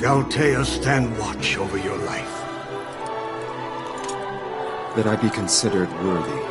Galtea stand watch over your life. That I be considered worthy.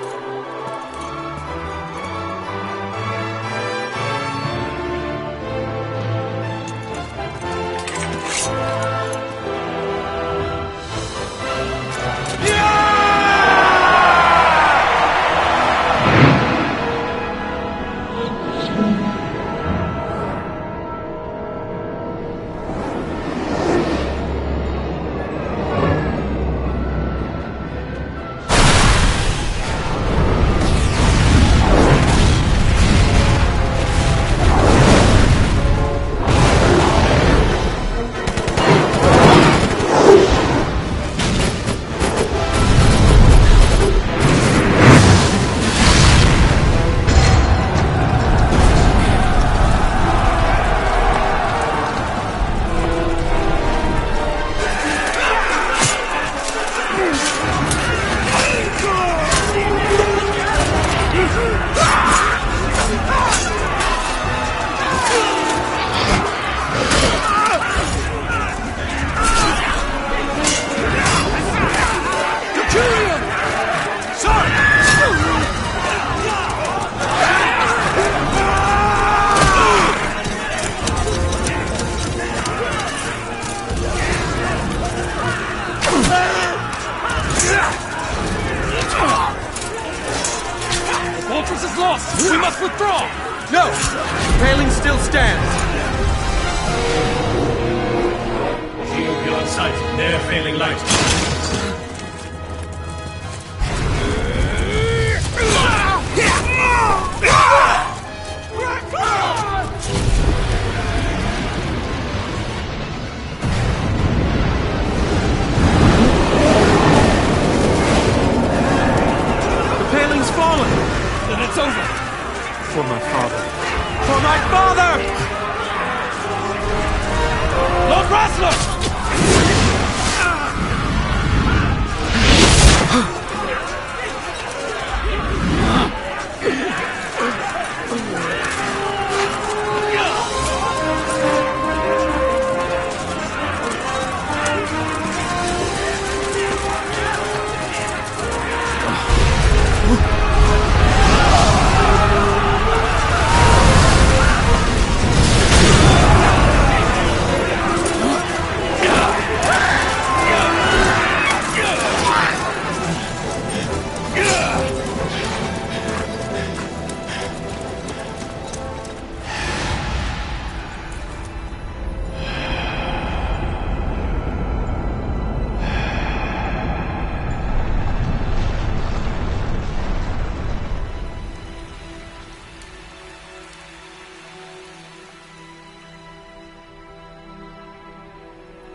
We must withdraw! No! The paling still stands! Shield beyond sight, ne'er failing light. The paling's fallen! Then it's over! For my father. For my father! Lord Rasler!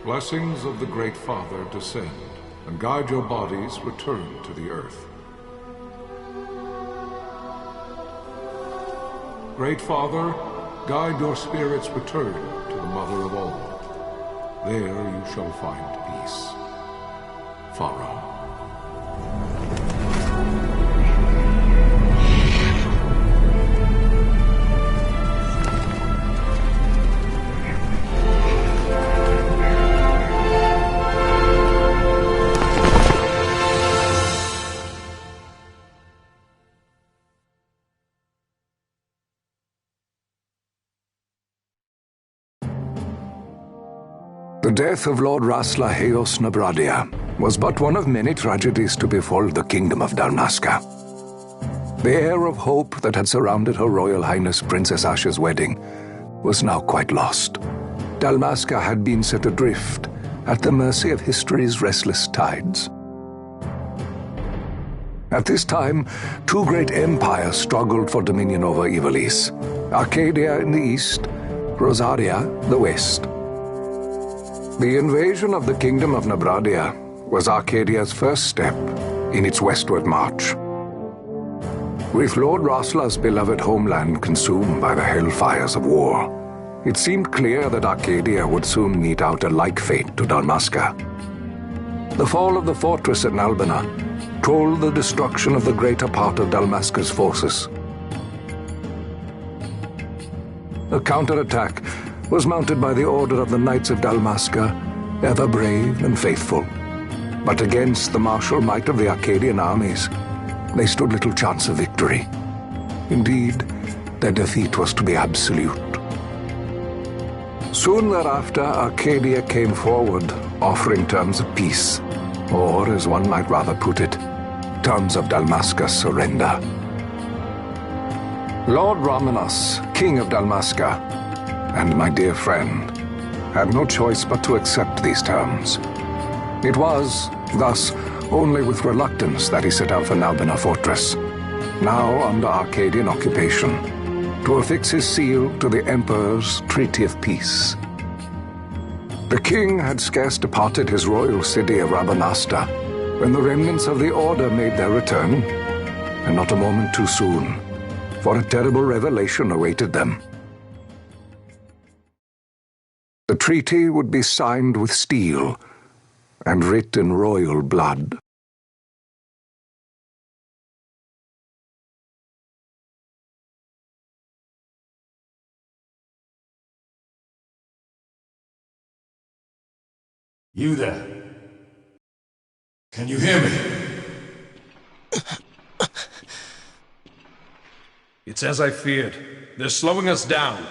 Blessings of the Great Father descend, and guide your bodies return to the earth. Great Father, guide your spirits return to the Mother of all. There you shall find peace. Pharaoh. The death of Lord Rasla Heos Nabradia was but one of many tragedies to befall the Kingdom of Dalmasca. The air of hope that had surrounded Her Royal Highness Princess Asha's wedding was now quite lost. Dalmasca had been set adrift at the mercy of history's restless tides. At this time, two great empires struggled for dominion over Ivalice: Arcadia in the east, Rosaria the west. The invasion of the Kingdom of Nabradia was Arcadia's first step in its westward march. With Lord Rasla's beloved homeland consumed by the hellfires of war, it seemed clear that Arcadia would soon mete out a like fate to Dalmasca. The fall of the fortress at Nalbina told the destruction of the greater part of Dalmasca's forces. A counterattack was mounted by the order of the Knights of Dalmasca, ever brave and faithful. But against the martial might of the Arcadian armies, they stood little chance of victory. Indeed, their defeat was to be absolute. Soon thereafter, Arcadia came forward, offering terms of peace, or, as one might rather put it, terms of Dalmasca's surrender. Lord Raminas, King of Dalmasca, and my dear friend, had no choice but to accept these terms. It was, thus, only with reluctance that he set out for Nalbina Fortress, now under Arcadian occupation, to affix his seal to the Emperor's Treaty of Peace. The king had scarce departed his royal city of Rabanasta when the remnants of the Order made their return, and not a moment too soon, for a terrible revelation awaited them. The treaty would be signed with steel and writ in royal blood. You there? Can you hear me? It's as I feared. They're slowing us down.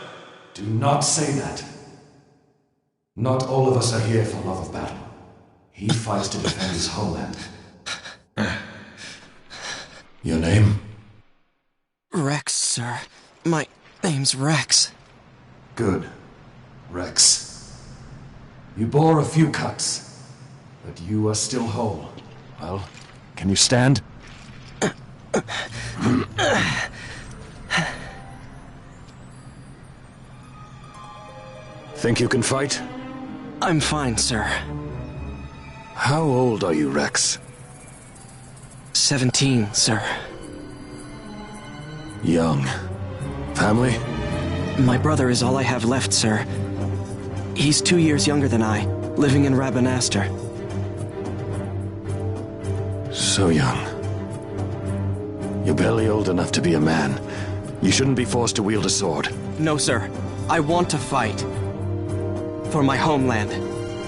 Do not say that. Not all of us are here for love of battle. He fights to defend his homeland. Your name? Rex, sir. My name's Rex. Good. Rex. You bore a few cuts, but you are still whole. Well, can you stand? Think you can fight? I'm fine, sir. How old are you, Rex? 17, sir. Young. Family? My brother is all I have left, sir. He's 2 years younger than I, living in Rabanastre. So young. You're barely old enough to be a man. You shouldn't be forced to wield a sword. No, sir. I want to fight. For my homeland.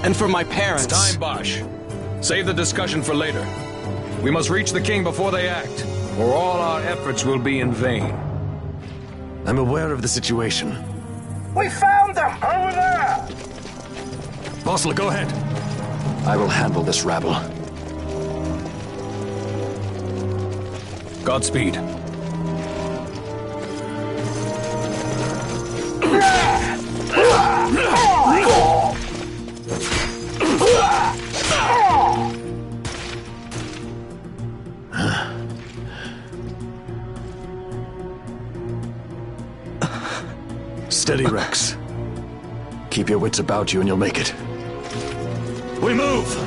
And for my parents. It's time, Bosch. Save the discussion for later. We must reach the king before they act, or all our efforts will be in vain. I'm aware of the situation. We found them! Over there! Bosla, go ahead. I will handle this rabble. Godspeed. Steady, Rex. Keep your wits about you and you'll make it. We move!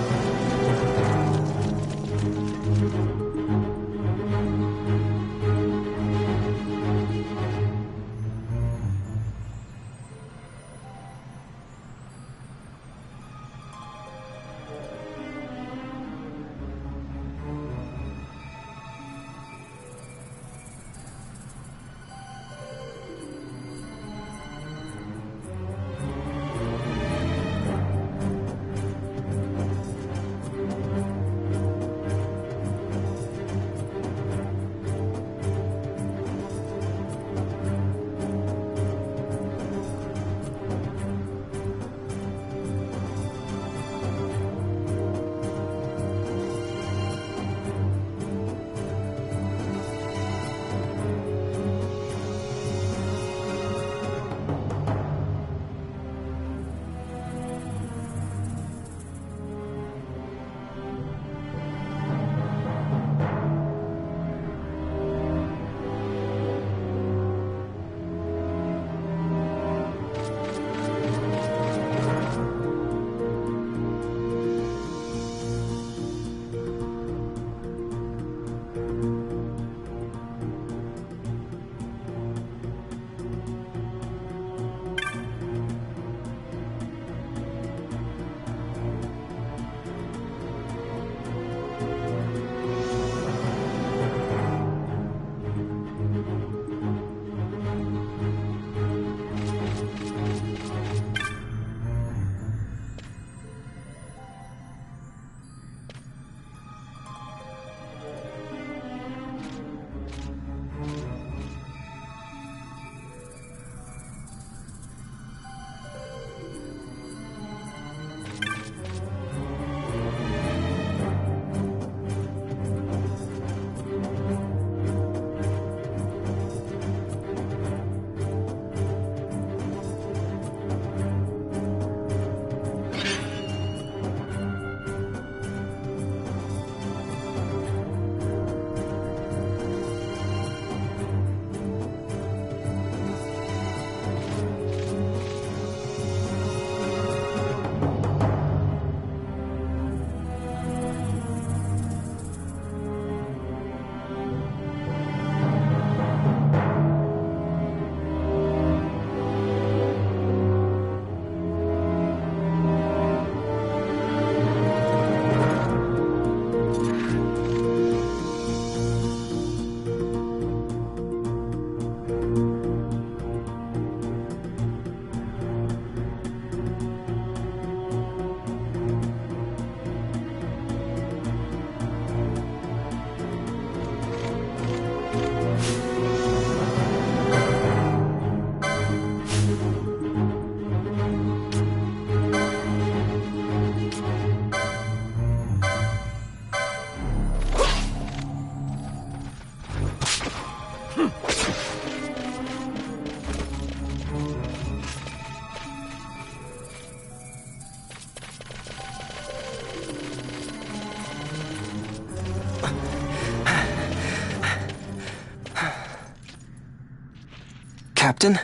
Captain?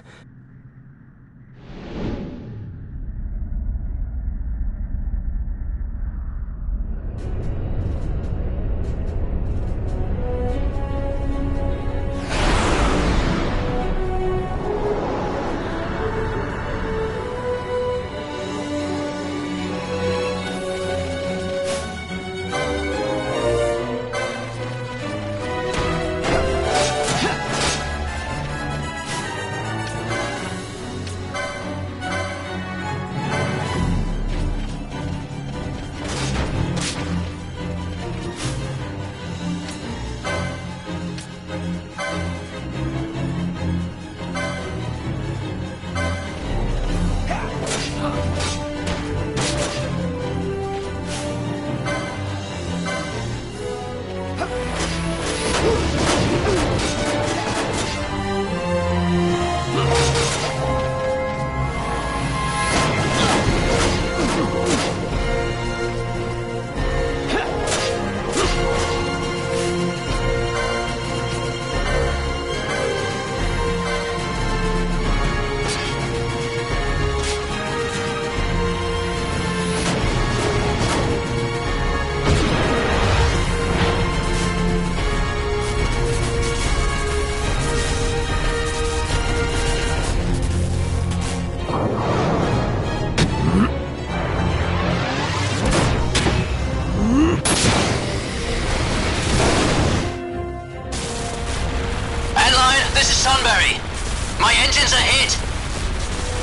My engines are hit!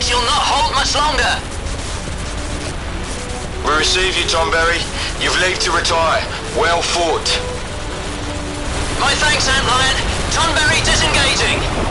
She'll not hold much longer! We receive you, Tonberry. You've leave to retire. Well fought. My thanks, Antlion. Tonberry disengaging!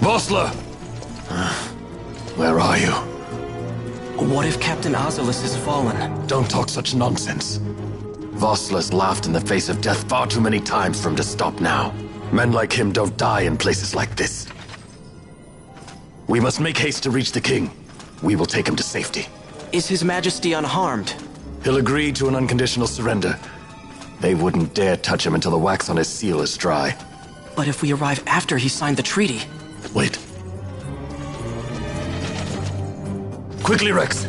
Vossler! Where are you? What if Captain Oculus has fallen? Don't talk such nonsense. Vossler's laughed in the face of death far too many times for him to stop now. Men like him don't die in places like this. We must make haste to reach the king. We will take him to safety. Is His Majesty unharmed? He'll agree to an unconditional surrender. They wouldn't dare touch him until the wax on his seal is dry. But if we arrive after he signed the treaty... Wait. Quickly, Rex!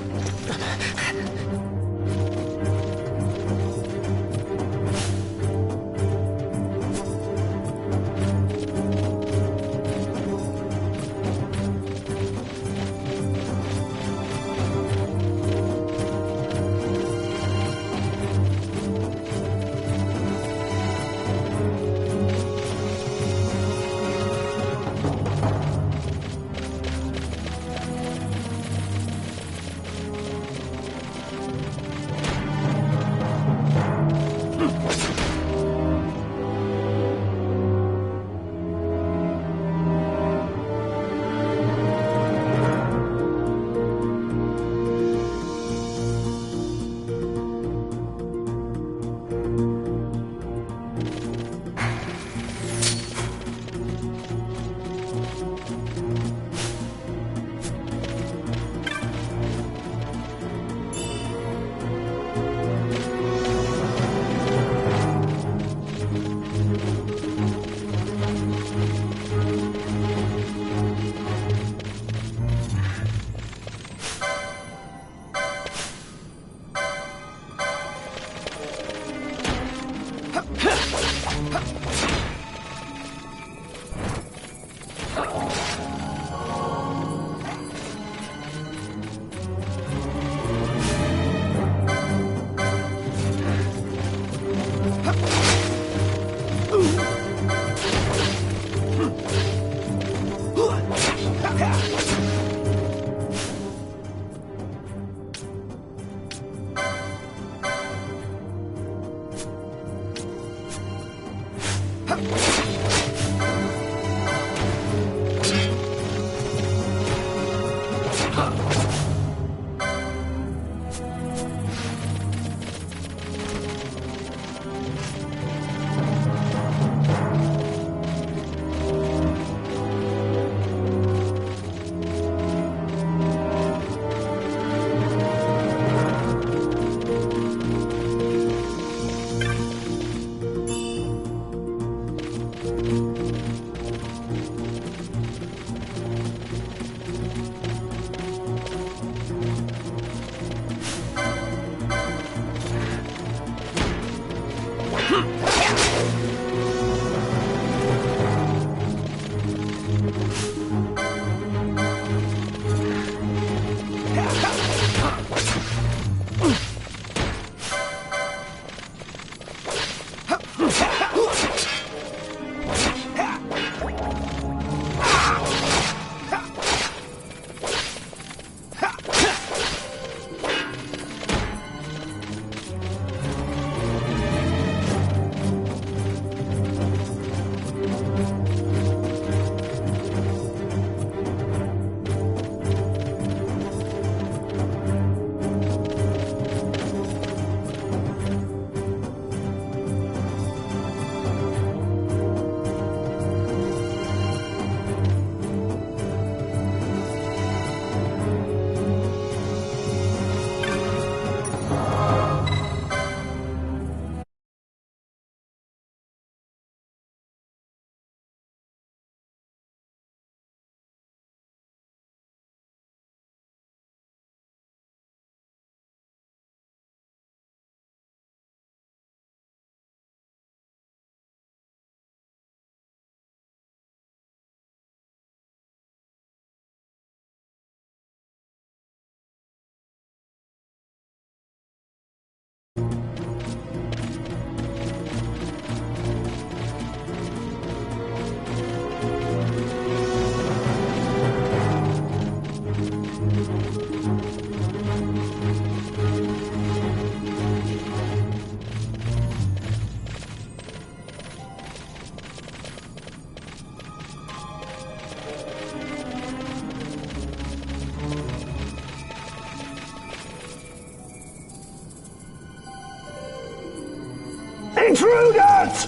Intruders!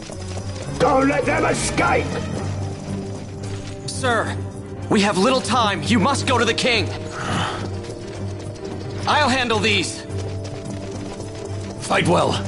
Don't let them escape! Sir, we have little time. You must go to the king. I'll handle these. Fight well.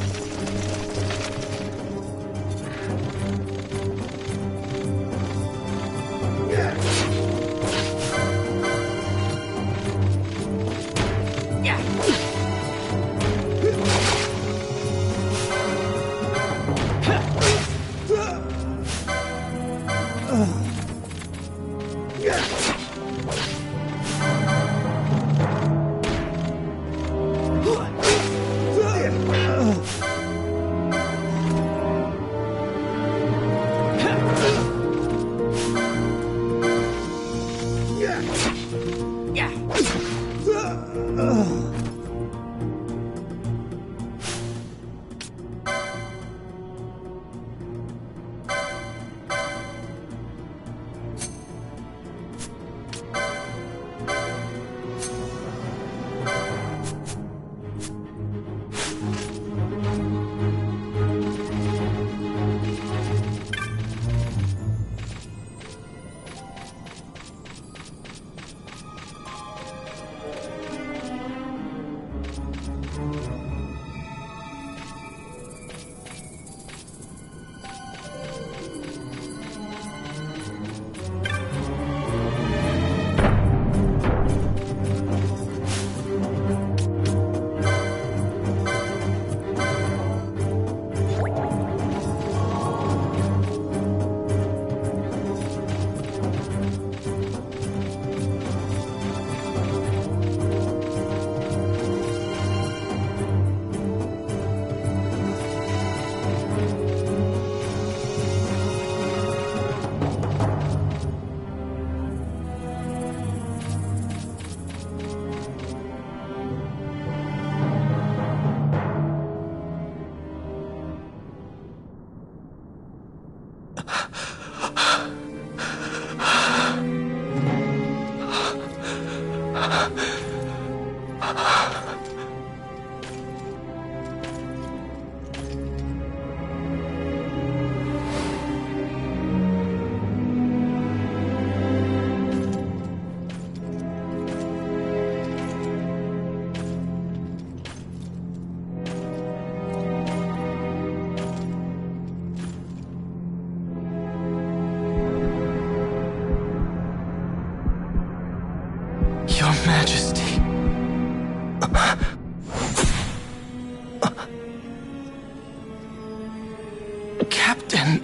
Captain,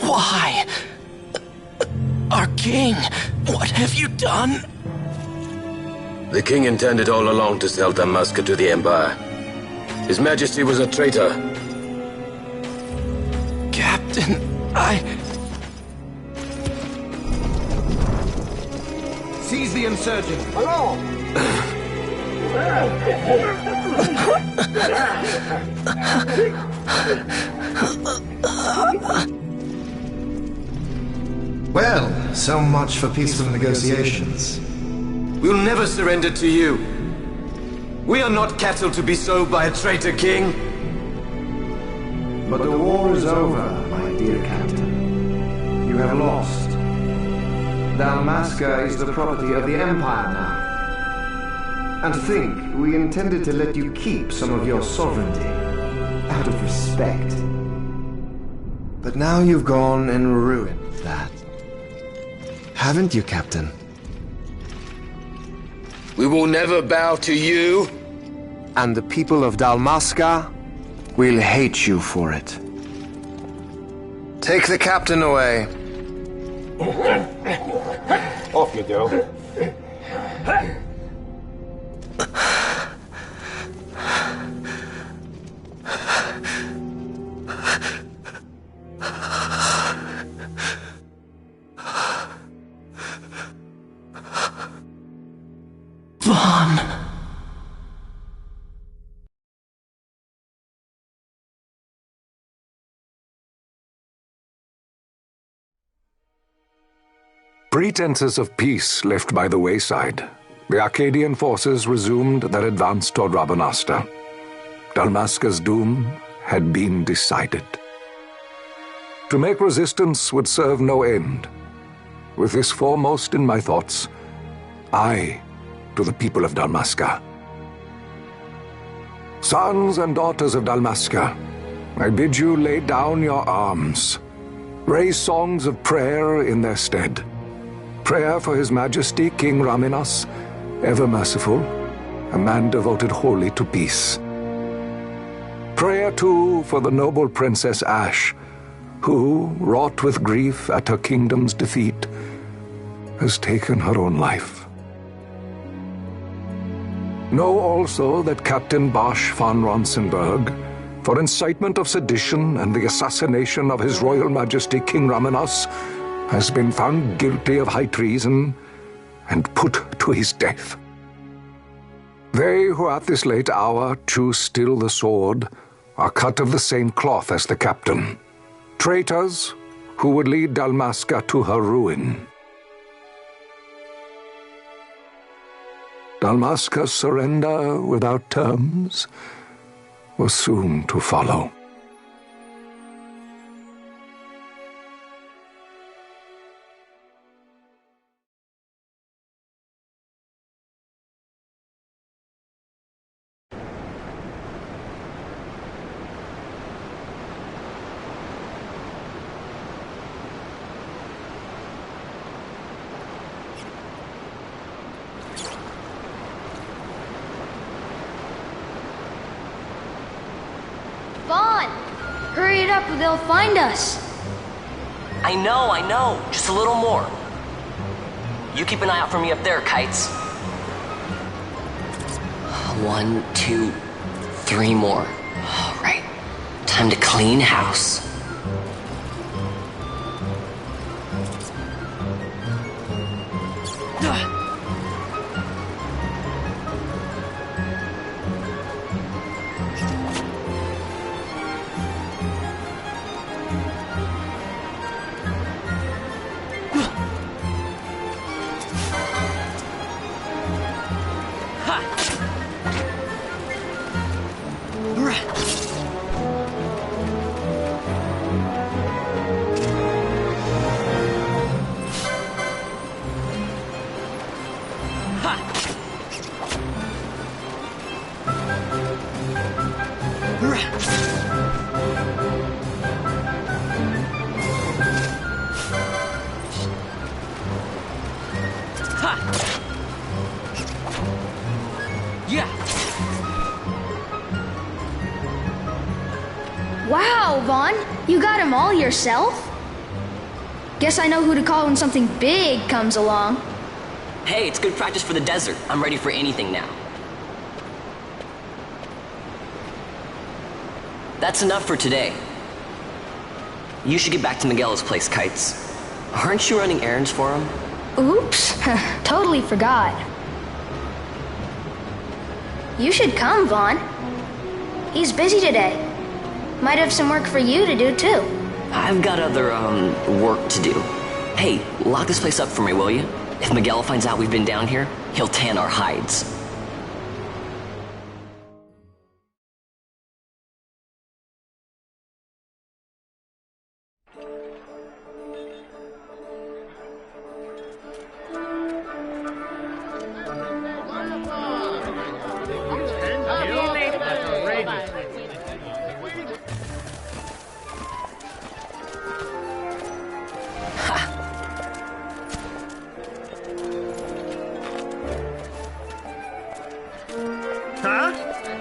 why? Our king, what have you done? The king intended all along to sell Dalmasca to the Empire. His Majesty was a traitor. Captain, Seize the insurgent! Well, so much for peaceful negotiations. We'll never surrender to you. We are not cattle to be sold by a traitor king. But the war is over, my dear Captain. You have lost. Dalmasca is the property of the Empire now. And think, we intended to let you keep some of your sovereignty, out of respect. But now you've gone and ruined that. Haven't you, Captain? We will never bow to you. And the people of Dalmasca will hate you for it. Take the captain away. Off you go. Vaughn. Pretenses of peace left by the wayside, the Arcadian forces resumed their advance toward Rabanastre. Dalmasca's doom had been decided. To make resistance would serve no end. With this foremost in my thoughts, I to the people of Dalmasca. Sons and daughters of Dalmasca, I bid you lay down your arms. Raise songs of prayer in their stead. Prayer for His Majesty King Raminas, ever merciful, a man devoted wholly to peace. Prayer, too, for the noble Princess Ashe, who, wrought with grief at her kingdom's defeat, has taken her own life. Know also that Captain Bosch von Ronsenberg, for incitement of sedition and the assassination of His Royal Majesty King Raminas, has been found guilty of high treason and put to his death. They who at this late hour choose still the sword are cut of the same cloth as the captain, traitors who would lead Dalmasca to her ruin. Dalmasca's surrender without terms was soon to follow. Vaughn! Hurry it up or they'll find us! I know. Just a little more. You keep an eye out for me up there, Kites. 1, 2, 3 more. All right. Time to clean house. You got him all yourself? Guess I know who to call when something big comes along. Hey, it's good practice for the desert. I'm ready for anything now. That's enough for today. You should get back to Miguelo's place, Kites. Aren't you running errands for him? Oops, totally forgot. You should come, Vaughn. He's busy today. Might have some work for you to do, too. I've got other, work to do. Hey, lock this place up for me, will you? If Miguel finds out we've been down here, he'll tan our hides.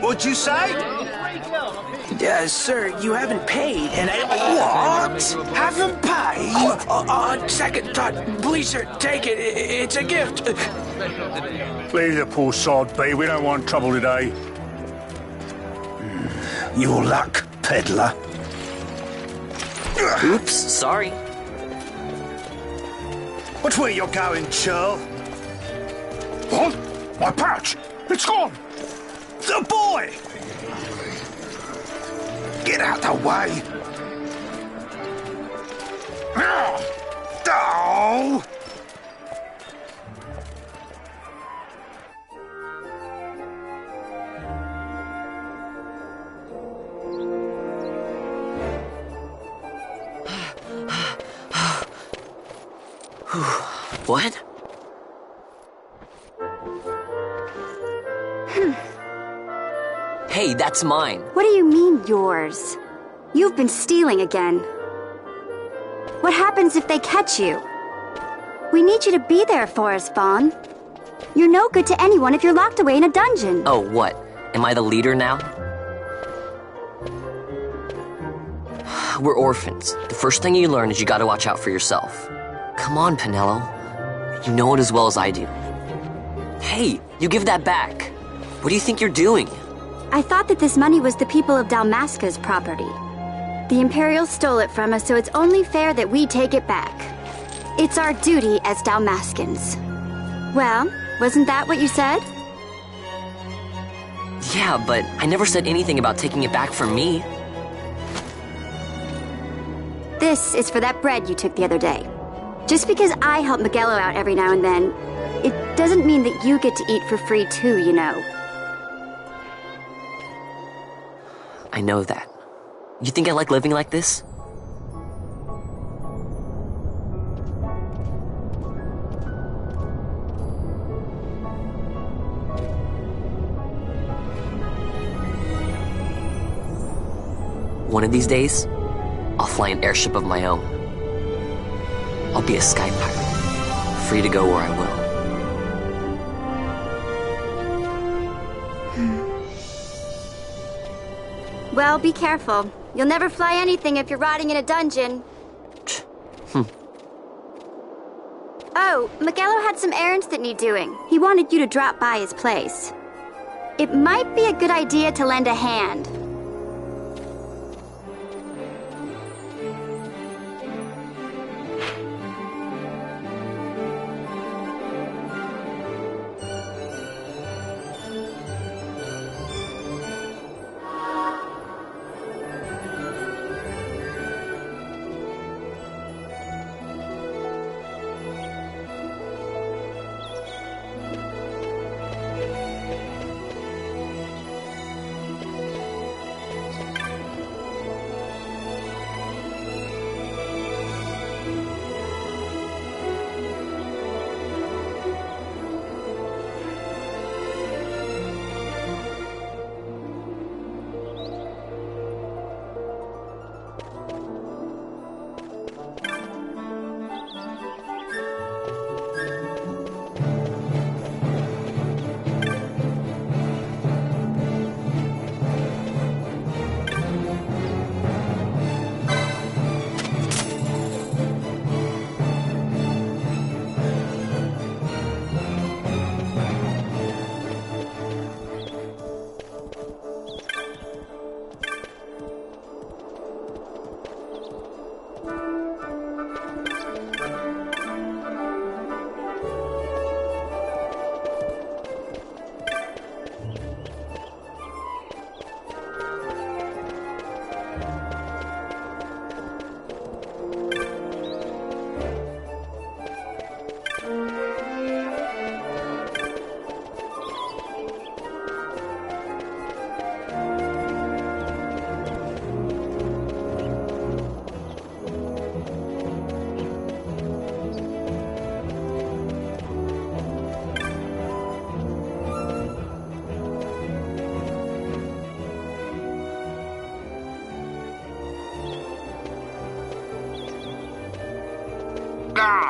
What'd you say? Sir, you haven't paid, and I... What? Haven't paid? On second thought, please, sir, take it. It's a gift. Leave the poor sod be. We don't want trouble today. Your luck, peddler. Oops, sorry. Watch where you're going, churl. What? My pouch! It's gone! The boy! Get out the way! Oh! What? Hey, that's mine. What do you mean, yours? You've been stealing again. What happens if they catch you? We need you to be there for us, Vaughn. You're no good to anyone if you're locked away in a dungeon. Oh, what? Am I the leader now? We're orphans. The first thing you learn is you gotta watch out for yourself. Come on, Penelo. You know it as well as I do. Hey, you give that back. What do you think you're doing? I thought that this money was the people of Dalmasca's property. The Imperials stole it from us, so it's only fair that we take it back. It's our duty as Dalmascans. Well, wasn't that what you said? Yeah, but I never said anything about taking it back from me. This is for that bread you took the other day. Just because I help Miguelo out every now and then, it doesn't mean that you get to eat for free too, you know. I know that. You think I like living like this? One of these days, I'll fly an airship of my own. I'll be a sky pirate, free to go where I will. Well, be careful. You'll never fly anything if you're rotting in a dungeon. Oh, Miguelo had some errands that need doing. He wanted you to drop by his place. It might be a good idea to lend a hand.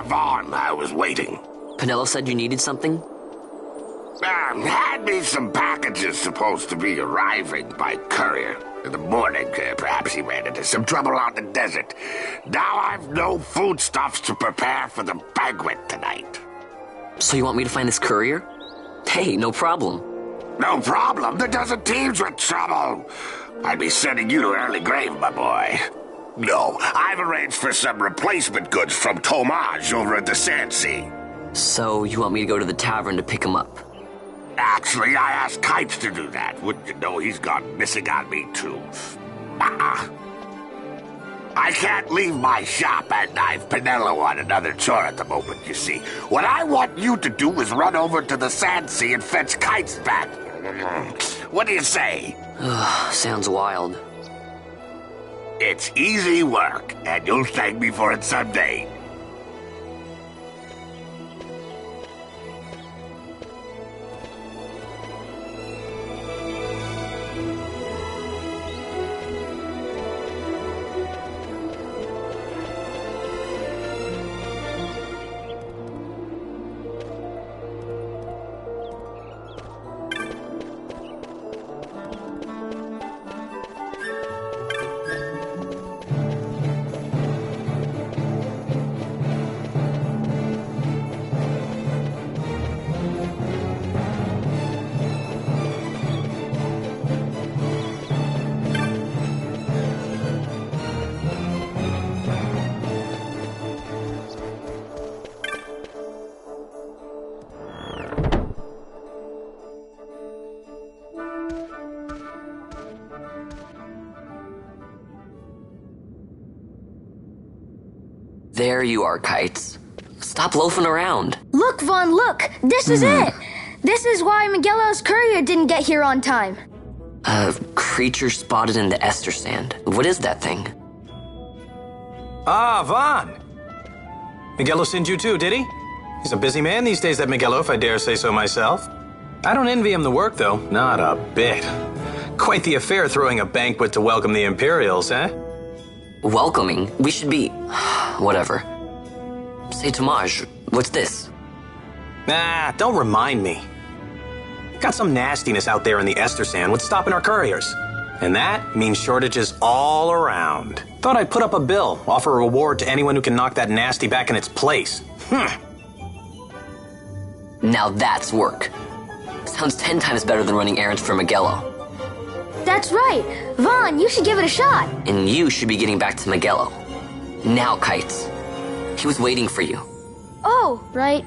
Vaughn, I was waiting. Penelo said you needed something? Had me some packages supposed to be arriving by courier. In the morning, perhaps he ran into some trouble on the desert. Now I've no foodstuffs to prepare for the banquet tonight. So you want me to find this courier? Hey, no problem. No problem. The desert teems with trouble. I'd be sending you to early grave, my boy. No, I've arranged for some replacement goods from Tomaj over at the Sand Sea. So you want me to go to the tavern to pick him up? Actually, I asked Kites to do that. Wouldn't you know he's gone missing on me, too. I can't leave my shop, and I've Penelo on another chore at the moment, you see. What I want you to do is run over to the Sand Sea and fetch Kites back. What do you say? Sounds wild. It's easy work, and you'll thank me for it someday. There you are, Kites. Stop loafing around. Look, Vaughn, look! This is it! This is why Miguelo's courier didn't get here on time. A creature spotted in the Ester Sand. What is that thing? Ah, Vaughn! Miguelo sent you too, did he? He's a busy man these days, that Miguelo, if I dare say so myself. I don't envy him the work, though. Not a bit. Quite the affair throwing a banquet to welcome the Imperials, eh? Welcoming? We should be... whatever. Say, Tomaj, what's this? Nah, don't remind me. Got some nastiness out there in the Ester Sand. What's stopping our couriers? And that means shortages all around. Thought I'd put up a bill, offer a reward to anyone who can knock that nasty back in its place. Now that's work. Sounds 10 times better than running errands for Miguelo. That's right. Vaughn, you should give it a shot. And you should be getting back to Miguelo. Now, Kites. He was waiting for you. Oh, right.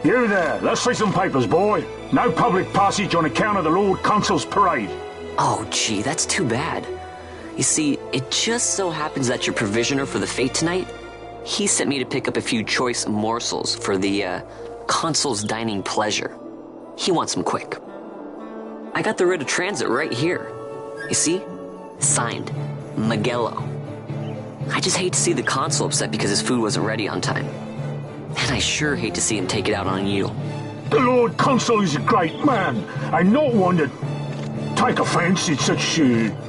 You there, let's see some papers, boy. No public passage on account of the Lord Consul's parade. Oh, gee, that's too bad. You see, it just so happens that your provisioner for the fete tonight, he sent me to pick up a few choice morsels for the, Consul's dining pleasure. He wants them quick. I got the writ of transit right here. You see? Signed, Magello. I just hate to see the Consul upset because his food wasn't ready on time. And I sure hate to see him take it out on you. The Lord Consul is a great man, and not one to take offence in such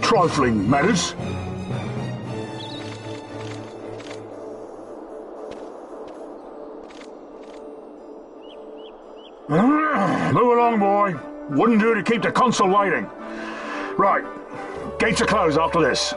trifling matters. Move along, boy. Wouldn't do to keep the Consul waiting. Right, gates are closed after this.